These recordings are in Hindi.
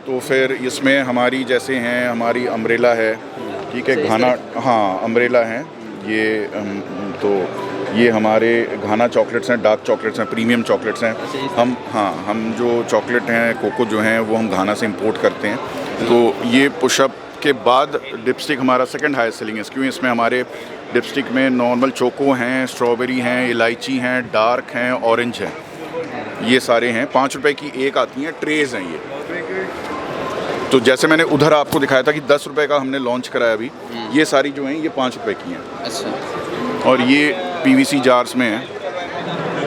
तो फिर इसमें हमारी जैसे हैं, हमारी अम्ब्रेला है, ठीक है, घाना, हाँ अम्ब्रेला हैं ये। तो ये हमारे घाना चॉकलेट्स हैं, डार्क चॉकलेट्स हैं, प्रीमियम चॉकलेट्स हैं। हम जो चॉकलेट हैं कोको जो हैं वो हम घाना से इंपोर्ट करते हैं। तो ये पुशअप के बाद डिपस्टिक हमारा सेकंड हाईएस्ट सेलिंग है, क्योंकि इसमें हमारे डिपस्टिक में नॉर्मल चोको हैं, स्ट्रॉबेरी हैं, इलायची हैं, डार्क हैं, ऑरेंज हैं, ये सारे हैं। 5 रुपए की एक आती हैं, ट्रेज़ हैं ये। तो जैसे मैंने उधर आपको दिखाया था कि 10 रुपए का हमने लॉन्च कराया अभी, ये सारी जो हैं ये 5 रुपए की हैं। अच्छा। और ये पीवीसी जार्स में है।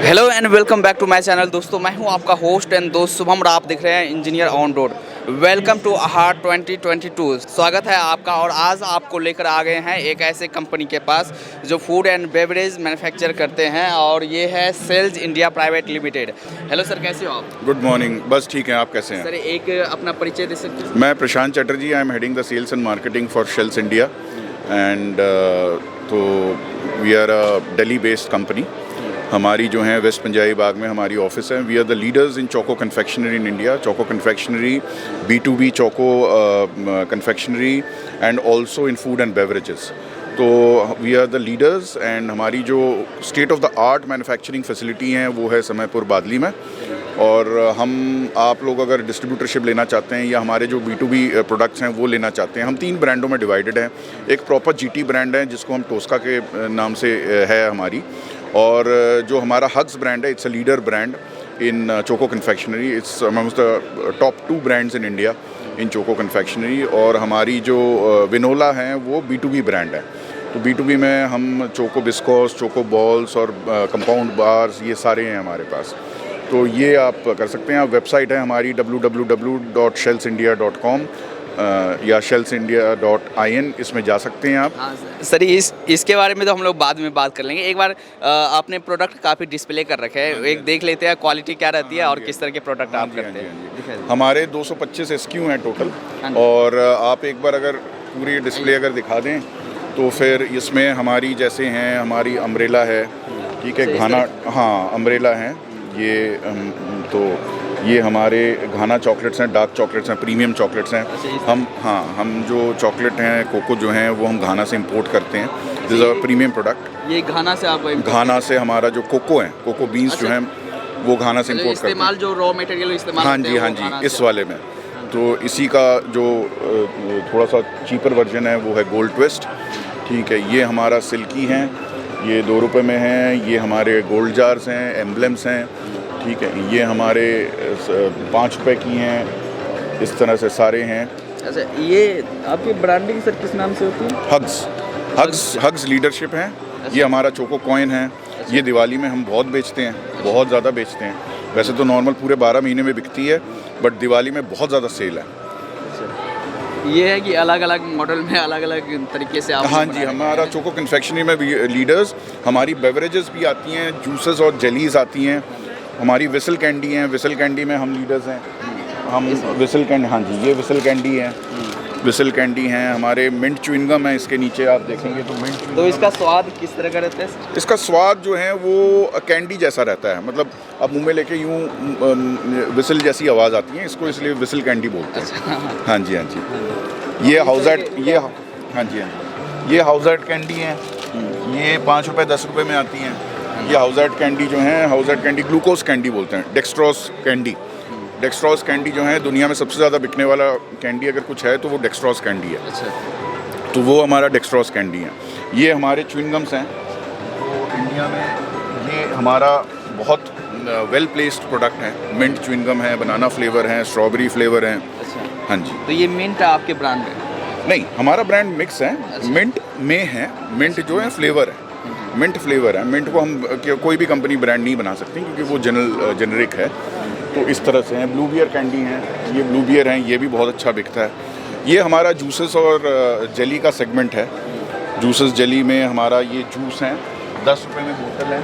Hello and welcome back to my channel. दोस्तों मैं हूं आपका होस्ट एंड दोस्त शुभम, आप देख रहे हैं engineer on road. Welcome to Aahar 2022। स्वागत है आपका। और आज आपको लेकर आ गए हैं एक ऐसे कंपनी के पास जो फूड एंड बेवरेज मैन्युफैक्चर करते हैं, और ये है sales India private limited. Hello sir, कैसे हो आप? गुड मॉर्निंग, बस ठीक है, आप कैसे हैं? सर एक अपना परिचय दे सकते हैं? मैं Prashant Chatterjee, I am heading the sales and marketing for Shells India and तो we are a Delhi based company. हमारी जो है वेस्ट पंजाबी बाग में हमारी ऑफिस है। We are the leaders in choco confectionery in India. Choco confectionery, B2B choco confectionery and also in food and beverages. तो we are the leaders and हमारी जो state of the art manufacturing facility हैं वो है समयपुर बादली में। और हम आप लोग अगर डिस्ट्रीब्यूटरशिप लेना चाहते हैं या हमारे जो B2B प्रोडक्ट्स हैं वो लेना चाहते हैं, हम 3 ब्रांडों में डिवाइडेड हैं। एक प्रॉपर GT ब्रांड है जिसको हम टोस्का के नाम से है हमारी, और जो हमारा हग्स ब्रांड है, it's a leader brand in choco confectionery. It's amongst the top 2 brands in India in choco confectionery. और हमारी जो विनोला हैं वो B2B ब्रांड है। तो B2B में हम चोको बिस्कॉस, चोको बॉल्स और कंपाउंड बार्स, ये सारे हैं हमारे पास। तो ये आप कर सकते हैं। वेबसाइट है हमारी www.shellsindia.com या shellsindia.in, इसमें जा सकते हैं आप। हाँ सर, इसके बारे में तो हम लोग बाद में बात कर लेंगे। एक बार आपने प्रोडक्ट काफ़ी डिस्प्ले कर रखे हैं, एक देख लेते हैं क्वालिटी क्या रहती है और किस तरह के प्रोडक्ट आप करते हैं। हमारे 225 SKU हैं टोटल। और आप एक बार अगर पूरी डिस्प्ले अगर दिखा दें तो फिर इसमें हमारी जैसे हैं, हमारी अम्ब्रेला है, ठीक है, घाना, हाँ अम्ब्रेला हैं ये। तो ये हमारे घाना चॉकलेट्स हैं, डार्क चॉकलेट्स हैं, प्रीमियम चॉकलेट्स हैं। हम जो चॉकलेट हैं कोको जो हैं वो हम घाना से इंपोर्ट करते हैं। This is a premium product. ये घाना से आप घाना से हमारा जो कोको है, कोको बीन्स जो हैं वो घाना से इंपोर्ट करते हैं। इस्तेमाल जो रॉ मटेरियल इस्तेमाल हाँ जी, हाँ जी, इस वाले में। तो इसी का जो थोड़ा सा चीपर वर्जन है वो है गोल्ड ट्विस्ट, ठीक है। ये हमारा सिल्की हैं, ये 2 रुपये में हैं। ये हमारे गोल्ड जार्स हैं, एम्बलम्स हैं, ठीक है। ये हमारे 5 रुपये की हैं, इस तरह से सारे हैं। अच्छा, ये आपकी ब्रांडिंग सर किस नाम से होती है? हग्स लीडरशिप है। ये हमारा चोको कॉइन है। ये दिवाली में हम बहुत बेचते हैं, बहुत ज़्यादा बेचते हैं। वैसे तो नॉर्मल पूरे 12 महीने में बिकती है, बट दिवाली में बहुत ज़्यादा सेल है। ये है कि अलग अलग मॉडल में अलग अलग तरीके से आप। हाँ जी, हमारा चोको कन्फेक्शनरी में भी लीडर्स। हमारी बेवरेजेस भी आती हैं, जूसेस और जेलीज आती हैं। हमारी विसल कैंडी हैं, विसल कैंडी में हम लीडर्स हैं। हम विसल कैंडी, हाँ जी, ये विसल कैंडी है, विसल कैंडी हैं। हमारे मिंट च्युइंगम है, इसके नीचे आप देखेंगे तो मिंट। तो इसका स्वाद किस तरह का रहता है? इसका स्वाद जो है वो कैंडी जैसा रहता है, मतलब आप मुंह में लेके यूँ विसल जैसी आवाज़ आती है, इसको इसलिए विसल कैंडी बोलते हैं। हाँ जी, हाँ जी। ये हाउसएट, ये हाँ जी, हाँ जी, ये हाउसएट कैंडी हैं। ये 5 रुपये 10 रुपये में आती हैं। ये हाउसएट कैंडी जो हैं, हाउसएट कैंडी ग्लूकोज कैंडी बोलते हैं, डेक्सट्रोस कैंडी। डेक्सट्रोस कैंडी जो है दुनिया में सबसे ज़्यादा बिकने वाला कैंडी अगर कुछ है तो वो डेक्सट्रोस कैंडी है। अच्छा। तो वो हमारा डेक्सट्रोस कैंडी है। ये हमारे च्युइंगम्स हैं। तो इंडिया में ये हमारा बहुत वेल प्लेस्ड प्रोडक्ट है। मिंट च्युइंगम है, बनाना फ्लेवर है, स्ट्रॉबेरी फ्लेवर है। अच्छा। हाँ जी। तो ये मिंट आपके ब्रांड में? नहीं, हमारा ब्रांड मिक्स है। अच्छा। मिंट में है, मिंट जो है फ्लेवर है, मिंट फ्लेवर है। मिंट को हम कोई भी कंपनी ब्रांड नहीं बना सकती क्योंकि वो जेनरिक है। तो इस तरह से हैं। ब्लू बियर कैंडी हैं, ये ब्लू बियर हैं, ये भी बहुत अच्छा बिकता है। ये हमारा जूसेस और जेली का सेगमेंट है। जूसेस जेली में हमारा ये जूस हैं, 10 रुपये में बोतल है।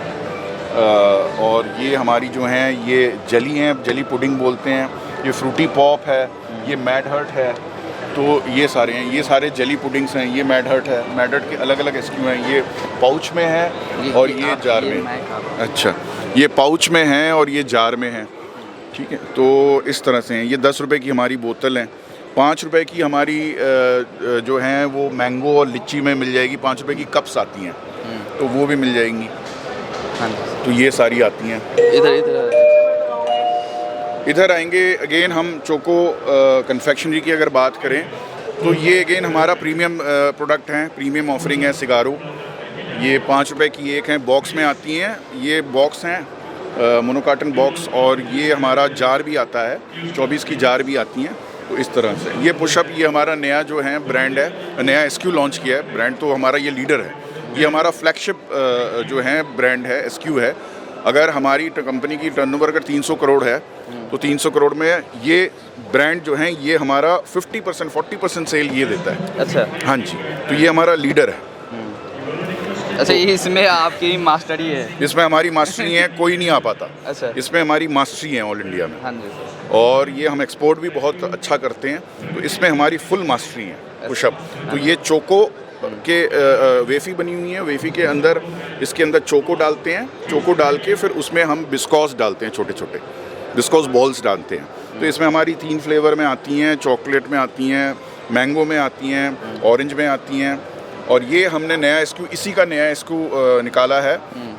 और ये हमारी जो हैं ये जेली हैं, जेली पुडिंग बोलते हैं। ये फ्रूटी पॉप है, ये मैड हर्ट है। तो ये सारे हैं, ये सारे जेली पुडिंग्स हैं। ये मैड हर्ट है, मैड हर्ट के अलग अलग SKU हैं। ये पाउच में है और ये जार में। अच्छा, ये पाउच में हैं और ये जार में हैं। ठीक है, तो इस तरह से हैं। ये 10 रुपए की हमारी बोतल है। 5 रुपए की हमारी जो हैं वो मैंगो और लिच्ची में मिल जाएगी। 5 रुपए की कप्स आती हैं, तो वो भी मिल जाएंगी। हाँ जी। तो ये सारी आती हैं। इधर आएंगे अगेन हम चोको कन्फेक्शनरी की अगर बात करें तो ये अगेन हमारा प्रीमियम प्रोडक्ट है, प्रीमियम ऑफरिंग है सिगारो। ये 5 रुपए की एक है, बॉक्स में आती हैं। ये बॉक्स हैं मोनोकार्टन बॉक्स, और ये हमारा जार भी आता है, 24 की जार भी आती हैं। तो इस तरह से ये पुशअप, ये हमारा नया जो है ब्रांड है, नया एसक्यू लॉन्च किया है। ब्रांड तो हमारा ये लीडर है, ये हमारा फ्लैगशिप जो है ब्रांड है, एसक्यू है। अगर हमारी कंपनी की टर्नओवर अगर 300 करोड़ है तो 300 करोड़ में ये ब्रांड जो है ये हमारा 50% 40% सेल ये देता है। अच्छा। हाँ जी, तो ये हमारा लीडर है। अच्छा, ये इसमें आपकी मास्टरी है? इसमें हमारी मास्टरी है, कोई नहीं आ पाता। अच्छा। इसमें हमारी मास्टरी है ऑल इंडिया में। हाँ जी। और ये हम एक्सपोर्ट भी बहुत अच्छा करते हैं, तो इसमें हमारी फुल मास्टरी है पुशअप। तो ये चोको के वेफ़ी बनी हुई है। वेफ़ी के अंदर, इसके अंदर चोको डालते हैं, चोको डाल के फिर उसमें हम बिस्कॉस डालते हैं, छोटे छोटे बिस्कॉस बॉल्स डालते हैं। तो इसमें हमारी 3 फ्लेवर में आती हैं, चॉकलेट में आती हैं, मैंगो में आती हैं, ऑरेंज में आती हैं। और ये हमने नया एसक्यू, इसी का नया एसक्यू निकाला है,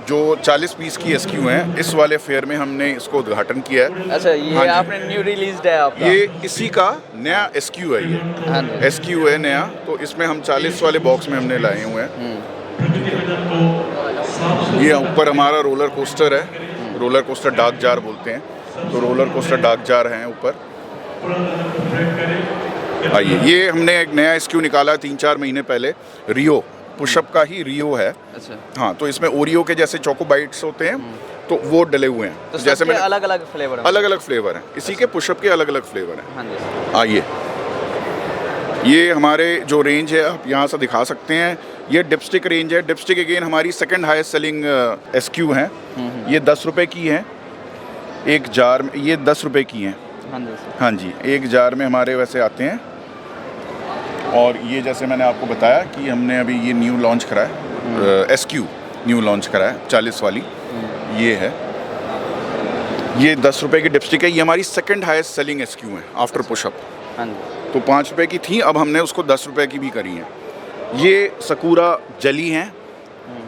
जो 40 पीस की एसक्यू हैं। इस वाले फेयर में हमने इसको उद्घाटन किया है। अच्छा, ये हाँ आपने न्यू रिलीज्ड है आपका? ये इसी का नया एसक्यू है, ये हाँ जी। एसक्यू है नया। तो इसमें हम 40 वाले बॉक्स में हमने लाए हुए हैं। ये ऊपर हमारा रोलर कोस्टर है, रोलर कोस्टर डार्क जार बोलते हैं। तो रोलर कोस्टर डार्क जार हैं ऊपर। आइए, ये हमने एक नया एसक्यू निकाला 3-4 महीने पहले, रियो पुशअप का ही रियो है। अच्छा। हाँ, तो इसमें ओरियो के जैसे चोको बाइट्स होते हैं, तो वो डले हुए हैं। तो जैसे मैंने अलग अलग फ्लेवर है? अलग अलग फ्लेवर हैं, इसी के पुशअप के अलग अलग फ्लेवर हैं। हाँ जी। आइए, ये हमारे जो रेंज है आप यहाँ से दिखा सकते हैं। ये डिपस्टिक रेंज है। डिपस्टिक अगेन हमारी सेकंड हाईएस्ट सेलिंग एसक्यू है। ये 10 रुपए की है एक जार में, ये 10 रुपए की हैं। हाँ जी। हाँ जी, एक जार में हमारे वैसे आते हैं। और ये जैसे मैंने आपको बताया कि हमने अभी ये न्यू लॉन्च करा है, एसक्यू न्यू लॉन्च करा है 40 वाली, ये है। ये 10 रुपए की डिपस्टिक है। ये हमारी सेकंड हाईएस्ट सेलिंग एसक्यू है आफ्टर पुशअप। हाँ जी। तो 5 रुपए की थी, अब हमने उसको 10 रुपए की भी करी है। ये सकूरा जली हैं,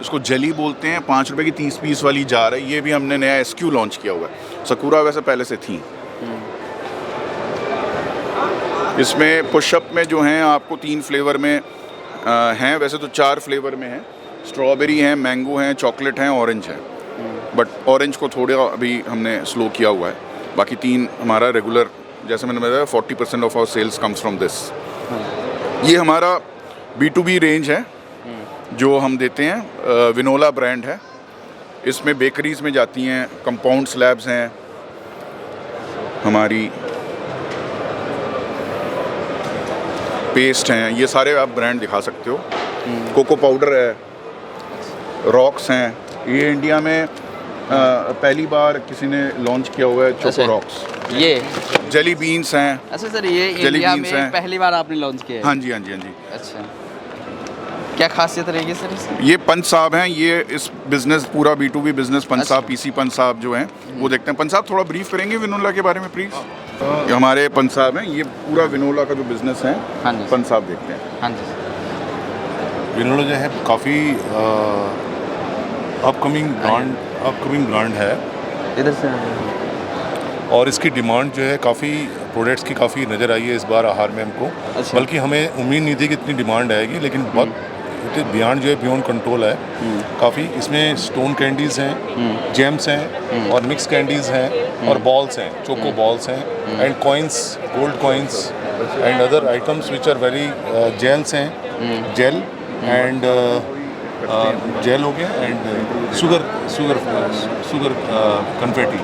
इसको जली बोलते हैं। 5 रुपए की 30 पीस वाली जार है। ये भी हमने नया एसक्यू लॉन्च किया हुआ है। सकूरा वैसे पहले से थी। इसमें पुशअप में जो हैं आपको 3 फ्लेवर में हैं, वैसे तो 4 फ्लेवर में हैं। स्ट्रॉबेरी हैं, मैंगो हैं, चॉकलेट हैं, ऑरेंज है। बट ऑरेंज को थोड़ा अभी हमने स्लो किया हुआ है। बाकी 3 हमारा रेगुलर, जैसे मैंने बताया 40% of our sales comes from this. ये हमारा B2B रेंज है जो हम देते हैं, विनोला ब्रांड है। इसमें बेकरीज में जाती हैं, कंपाउंड स्लैब्स हैं हमारी, पेस्ट हैं, ये सारे आप ब्रांड दिखा सकते हो। कोको पाउडर है, रॉक्स हैं। ये इंडिया में पहली बार किसी ने लॉन्च किया हुआ है, चोको रॉक्स। ये जेली बीन्स हैं। अच्छा सर, ये इंडिया में पहली बार आपने लॉन्च किया है? हाँ जी, हाँ जी, हाँ जी। अच्छा, क्या खासियत रहेगी सर इसकी? ये पंच साहब हैं, ये इस बिज़नेस, पूरा B2B बिज़नेस पंच साहब, PC पंच साहब जो हैं वो देखते हैं। पंच साहब थोड़ा ब्रीफ करेंगे विनोला के बारे में प्लीज़? ये हमारे पंच साहब हैं, ये पूरा विनोला का जो बिज़नेस है हाँ जी पंच साहब देखते हैं। हाँ जी। विनोला जो है काफ़ी अपकमिंग ब्रांड है। इधर से और इसकी डिमांड जो है काफ़ी प्रोडक्ट्स की काफ़ी नज़र आई है इस बार आहार में हमको। अच्छा। बल्कि हमें उम्मीद नहीं थी कि इतनी डिमांड आएगी, लेकिन बहुत बियॉन्ड जो है बियॉन्ड कंट्रोल है काफ़ी। इसमें स्टोन कैंडीज़ हैं, जेम्स हैं, और मिक्स कैंडीज़ हैं, और बॉल्स हैं, चोको बॉल्स हैं, and coins, gold coins, and other items which are very gels हैं, जेल एंड जेल हो गया, एंड शुगर कन्फेटी,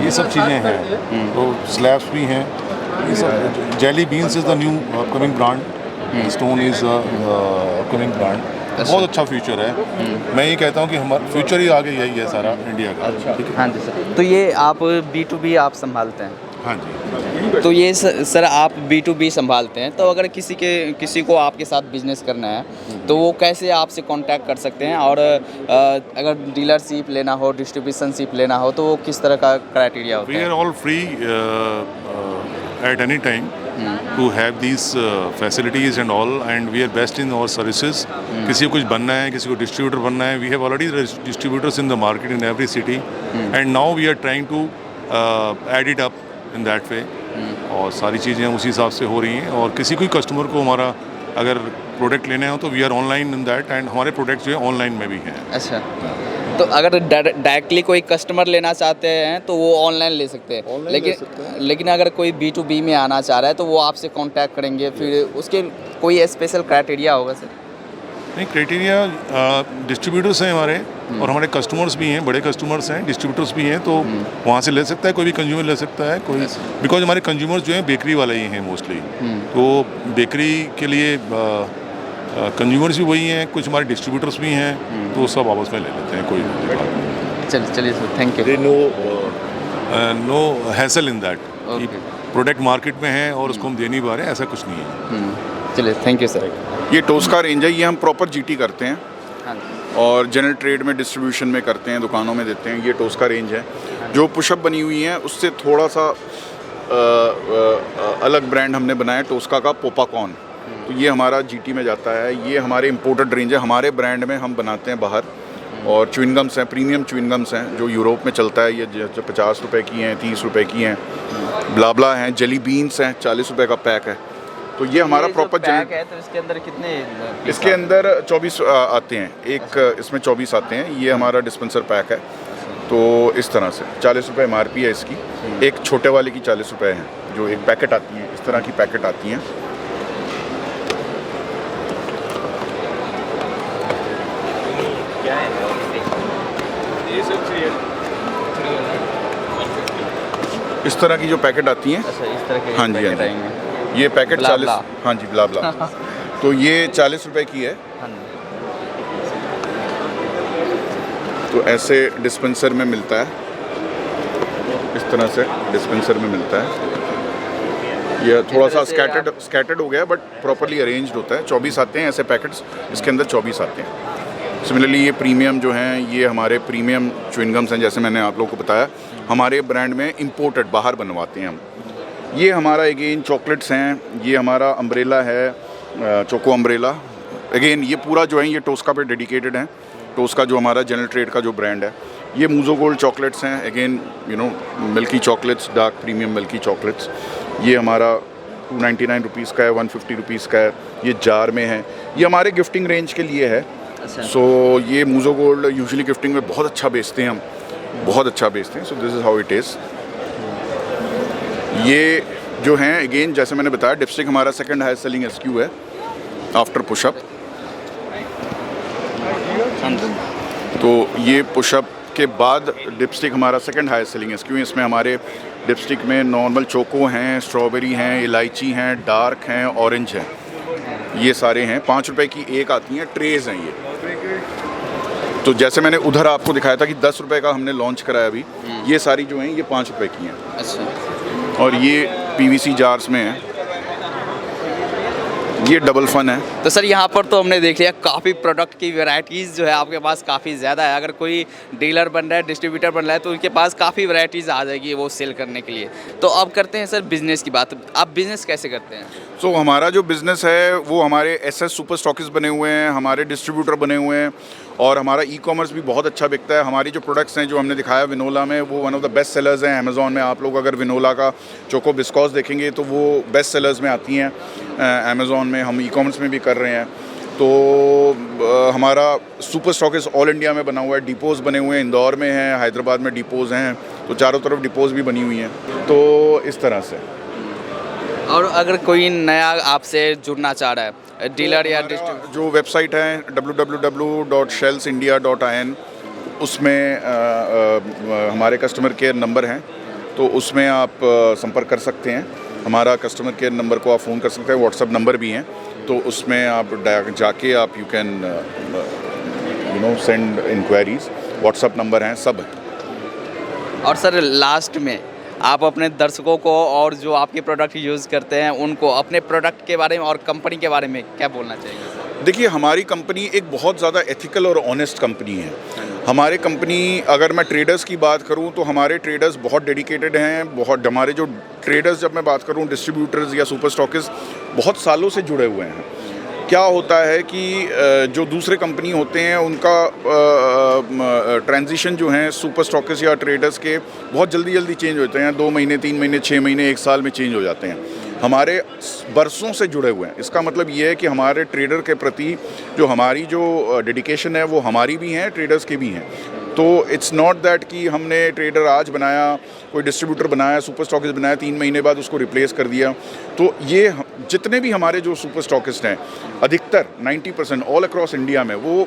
ये सब चीज़ें हैं। तो स्लैब्स भी हैं, ये सब। Jelly beans is the new upcoming brand, stone is upcoming brand. बहुत अच्छा फ्यूचर है। मैं ये कहता हूँ कि हमारा फ्यूचर ही आगे यही है सारा इंडिया का। हाँ जी सर। तो ये आप B2B आप संभालते हैं? हाँ जी। तो ये सर आप B2B संभालते हैं, तो अगर किसी को आपके साथ बिजनेस करना है तो वो कैसे आपसे कांटेक्ट कर सकते हैं, और अगर डीलरशिप लेना हो, डिस्ट्रीब्यूशनशिप लेना हो, तो वो किस तरह का क्राइटेरिया होता वी है? Are all free at any time to have these facilities and all, and we are best in our services. किसी को कुछ बनना है, किसी को डिस्ट्रीब्यूटर बनना है, we have already distributors in the market in every city, and now we are trying to add it up in that way. और सारी चीज़ें उसी हिसाब से हो रही हैं, और किसी कोई कस्टमर को हमारा अगर प्रोडक्ट लेने हो तो we are online in that, and हमारे प्रोडक्ट जो है ऑनलाइन में भी हैं। अच्छा, तो अगर डायरेक्टली कोई कस्टमर लेना चाहते हैं तो वो ऑनलाइन ले सकते हैं, लेकिन अगर कोई B2B में आना चाह रहा है तो वो आपसे कांटेक्ट करेंगे, फिर उसके कोई स्पेशल क्राइटेरिया होगा सर? नहीं, क्राइटेरिया डिस्ट्रीब्यूटर्स हैं हमारे, और हमारे कस्टमर्स भी हैं, बड़े कस्टमर्स हैं, डिस्ट्रीब्यूटर्स भी हैं, तो वहाँ से ले सकता है, कोई भी कंज्यूमर ले सकता है कोई, बिकॉज हमारे कंज्यूमर्स जो हैं बेकरी वाले ही हैं मोस्टली, तो बेकरी के लिए कंज्यूमर्स भी वही हैं, कुछ हमारे डिस्ट्रीब्यूटर्स भी हैं, तो सब आपस में ले लेते हैं, कोई चलिए sir, thank you. No hassle in that, Okay. Product market में है और उसको हम दे नहीं पा रहे, ऐसा कुछ नहीं है। चलिए, थैंक यू सर। ये टोस्का रेंज है, ये हम प्रॉपर GT करते हैं हाँ, और जनरल ट्रेड में डिस्ट्रीब्यूशन में करते हैं, दुकानों में देते हैं। ये टोस्का रेंज है, जो पुशअप बनी हुई है उससे थोड़ा सा अलग ब्रांड हमने बनाया है, टोस्का का पोपाकॉर्न। तो ये हमारा GT में जाता है, ये हमारे इम्पोर्टेड रेंज है, हमारे ब्रांड में हम बनाते हैं बाहर। और च्युइंगम्स हैं, प्रीमियम च्युइंगम्स हैं जो यूरोप में चलता है, ये जो 50 रुपए की हैं, 30 रुपए की हैं। ब्लाब्ला हैं, जेली बीन्स हैं, 40 रुपए का पैक है। तो ये हमारा प्रॉपर पैक है, तो इसके अंदर कितने इसके अंदर 24 आते हैं, एक इसमें 24 आते हैं। ये हमारा डिस्पेंसर पैक है, तो इस तरह से 40 रुपये MRP है इसकी। एक छोटे वाले की 40 रुपये है, जो एक पैकेट आती है, इस तरह की पैकेट आती हैं। इस तरह की जो पैकेट आती हैं। अच्छा, इस तरह के हाँ जी, पैकेट हाँ जी। आएंगे। ये पैकेट ब्ला 40, ब्ला। हाँ जी, ब्ला तो ये 40 रुपए की है। हाँ जी। तो ऐसे डिस्पेंसर में मिलता है, इस तरह से डिस्पेंसर में मिलता है। ये थोड़ा सा स्कैटर्ड हो गया, बट प्रॉपरली अरेंज्ड होता है। 24 आते हैं ऐसे पैकेट्स, इसके अंदर 24 आते हैं। सिमिलरली ये प्रीमियम जो हैं, ये हमारे प्रीमियम च्युइंगम्स हैं, जैसे मैंने आप लोगों को बताया, हमारे ब्रांड में इंपोर्टेड बाहर बनवाते हैं हम। ये हमारा अगेन चॉकलेट्स हैं, ये हमारा अम्ब्रेला है, चोको अम्ब्रेला। अगेन ये पूरा जो है ये टोस्का पे डेडिकेटेड है। टोस्का जो हमारा जनरल ट्रेड का जो ब्रांड है। ये मूजो गोल्ड चॉकलेट्स हैं, again milky chocolates, dark premium milky chocolates. ये हमारा 299 रुपीज़ का है, 150 रुपीज़ का है। ये जार में है, ये हमारे गिफ्टिंग रेंज के लिए है। सो ये मूजो गोल्ड यूजुअली गिफ्टिंग में बहुत अच्छा बेचते हैं हम, बहुत अच्छा बेचते हैं। So this is how it is. ये जो हैं अगेन जैसे मैंने बताया, डिपस्टिक हमारा सेकंड हाईएस्ट सेलिंग SKU है आफ्टर पुशअप। तो ये पुशअप के बाद डिपस्टिक हमारा सेकंड हाईएस्ट सेलिंग SKU है। इसमें हमारे डिपस्टिक में नॉर्मल चोको हैं, स्ट्रॉबेरी हैं, इलायची हैं, डार्क हैं, ऑरेंज हैं, ये सारे हैं। 5 रुपए की एक आती हैं, ट्रेज़ हैं ये। तो जैसे मैंने उधर आपको दिखाया था कि 10 रुपए का हमने लॉन्च कराया अभी, ये सारी जो हैं ये 5 रुपए की हैं। अच्छा, और ये PVC जार्स में है, ये डबल फन है। तो सर यहाँ पर तो हमने देख लिया काफ़ी प्रोडक्ट की वैरायटीज़ जो है आपके पास काफ़ी ज़्यादा है। अगर कोई डीलर बन रहा है, डिस्ट्रीब्यूटर बन रहा है, तो उनके पास काफ़ी वैरायटीज़ आ जाएगी वो सेल करने के लिए। तो अब करते हैं सर बिज़नेस की बात। आप बिज़नेस कैसे करते हैं? सो हमारा जो बिज़नेस है वो हमारे SS सुपर स्टॉकिस्ट बने हुए हैं, हमारे डिस्ट्रीब्यूटर बने हुए हैं, और हमारा ई-कॉमर्स भी बहुत अच्छा बिकता है। हमारी जो प्रोडक्ट्स हैं जो हमने दिखाया विनोला में, वो one of the best sellers हैं अमेज़ॉन में। आप लोग अगर विनोला का चोको बिस्कॉस देखेंगे तो वो बेस्ट सेलर्स में आती हैं अमेज़ॉन में। हम ई-कॉमर्स में भी कर रहे हैं। तो हमारा सुपर स्टॉकिस्ट ऑल इंडिया में बना हुआ है, डिपोज़ बने हुए हैं, इंदौर में हैं, हैदराबाद में डिपोज़ हैं, तो चारों तरफ डिपोज़ भी बनी हुई हैं। तो इस तरह से। और अगर कोई नया आपसे जुड़ना चाह रहा है, डीलर या डिस्ट्रीब्यूटर, जो वेबसाइट है www.shellsindia.in, उसमें हमारे कस्टमर केयर नंबर हैं, तो उसमें आप संपर्क कर सकते हैं। हमारा कस्टमर केयर नंबर को आप फ़ोन कर सकते हैं, व्हाट्सअप नंबर भी हैं, तो उसमें आप जाके आप you can send inquiries. WhatsApp number हैं, सब है। और सर लास्ट में आप अपने दर्शकों को और जो आपके प्रोडक्ट यूज़ करते हैं उनको अपने प्रोडक्ट के बारे में और कंपनी के बारे में क्या बोलना चाहेंगे? देखिए, हमारी कंपनी एक बहुत ज़्यादा एथिकल और ऑनेस्ट कंपनी है। हमारे कंपनी, अगर मैं ट्रेडर्स की बात करूं तो हमारे ट्रेडर्स बहुत डेडिकेटेड हैं। बहुत हमारे जो ट्रेडर्स, जब मैं बात करूं डिस्ट्रीब्यूटर्स या सुपर स्टॉकिस्ट, बहुत सालों से जुड़े हुए हैं। क्या होता है कि जो दूसरे कंपनी होते हैं उनका ट्रांजिशन जो है सुपर स्टॉकिस्ट या ट्रेडर्स के बहुत जल्दी चेंज होते हैं। 2 महीने, 3 महीने, 6 महीने, 1 साल में चेंज हो जाते हैं। हमारे बरसों से जुड़े हुए हैं। इसका मतलब ये है कि हमारे ट्रेडर के प्रति जो हमारी जो डेडिकेशन है वो हमारी भी है, ट्रेडर्स की भी हैं। तो इट्स नॉट दैट कि हमने ट्रेडर आज बनाया, कोई डिस्ट्रीब्यूटर बनाया, सुपर स्टॉकिस्ट बनाया, 3 महीने बाद उसको रिप्लेस कर दिया। तो ये जितने भी हमारे जो सुपर स्टॉकिस्ट हैं, अधिकतर 90% ऑल अक्रॉस इंडिया में वो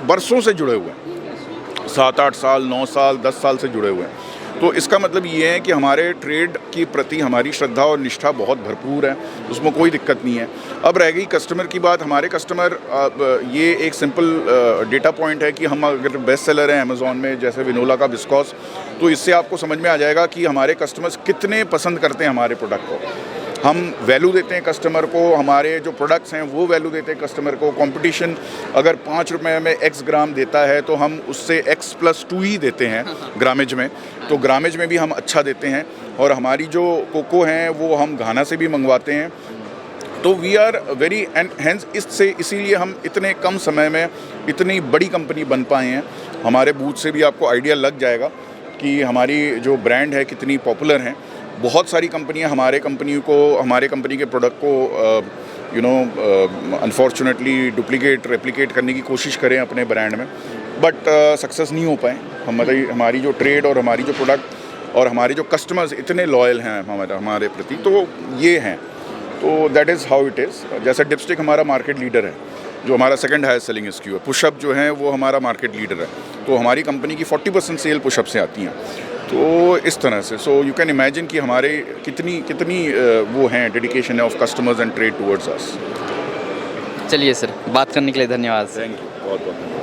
बरसों से जुड़े हुए हैं। 7-8 साल, 9 साल, 10 साल से जुड़े हुए हैं। तो इसका मतलब ये है कि हमारे ट्रेड के प्रति हमारी श्रद्धा और निष्ठा बहुत भरपूर है, उसमें कोई दिक्कत नहीं है। अब रह गई कस्टमर की बात। हमारे कस्टमर, ये एक सिंपल डेटा पॉइंट है कि हम अगर बेस्ट सेलर हैं अमेज़ॉन में, जैसे विनोला का विस्कॉस, तो इससे आपको समझ में आ जाएगा कि हमारे कस्टमर्स कितने पसंद करते हैं हमारे प्रोडक्ट को। हम वैल्यू देते हैं कस्टमर को, हमारे जो प्रोडक्ट्स हैं वो वैल्यू देते हैं कस्टमर को। कंपटीशन अगर 5 रुपये में x ग्राम देता है तो हम उससे x+2 ही देते हैं ग्रामेज में। तो ग्रामेज में भी हम अच्छा देते हैं। और हमारी जो कोको हैं वो हम घाना से भी मंगवाते हैं। तो we are very, and hence इसीलिए हम इतने कम समय में इतनी बड़ी कंपनी बन पाए हैं। हमारे बूथ से भी आपको आइडिया लग जाएगा कि हमारी जो ब्रांड है कितनी पॉपुलर हैं। बहुत सारी कंपनियां हमारे कंपनी के प्रोडक्ट को अनफॉर्चुनेटली रेप्लिकेट करने की कोशिश करें अपने ब्रांड में, बट सक्सेस नहीं हो पाए। हमारी जो ट्रेड और हमारी जो प्रोडक्ट और हमारे जो कस्टमर्स इतने लॉयल हैं हमारे प्रति, तो ये हैं। तो that is how it is. जैसे डिपस्टिक हमारा मार्केट लीडर है, जो हमारा सेकंड हाईएस्ट सेलिंग SKU है। पुशअप जो है वो हमारा मार्केट लीडर है। तो हमारी कंपनी की 40% सेल पुशअप से आती हैं। तो इस तरह से सो यू कैन इमेजिन कि हमारे कितनी वो हैं डेडिकेशन है of customers and trade towards अस। चलिए सर, बात करने के लिए धन्यवाद। थैंक यू, बहुत बहुत धन्यवाद।